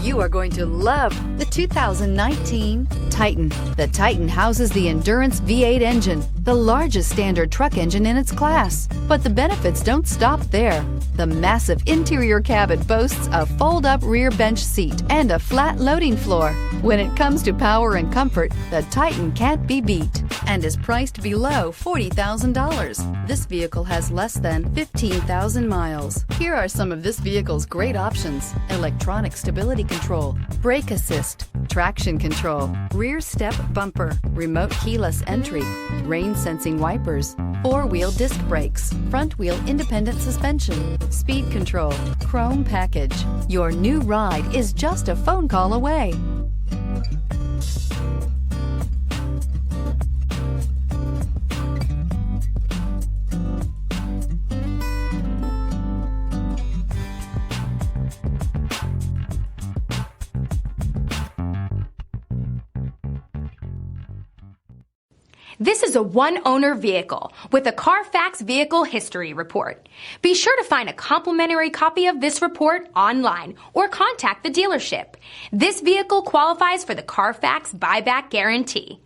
You are going to love the 2019 Titan. The Titan houses the Endurance V8 engine, the largest standard truck engine in its class. But the benefits don't stop there. The massive interior cabin boasts a fold-up rear bench seat and a flat loading floor. When it comes to power and comfort, the Titan can't be beat and is priced below $40,000. This vehicle has less than 15,000 miles. Here are some of this vehicle's great options: electronic stability control, brake assist, traction control, rear step bumper, remote keyless entry, rain sensing wipers, four-wheel disc brakes, front wheel independent suspension, speed control, chrome package. Your new ride is just a phone call away. This is a one-owner vehicle with a Carfax Vehicle History Report. Be sure to find a complimentary copy of this report online or contact the dealership. This vehicle qualifies for the Carfax Buyback Guarantee.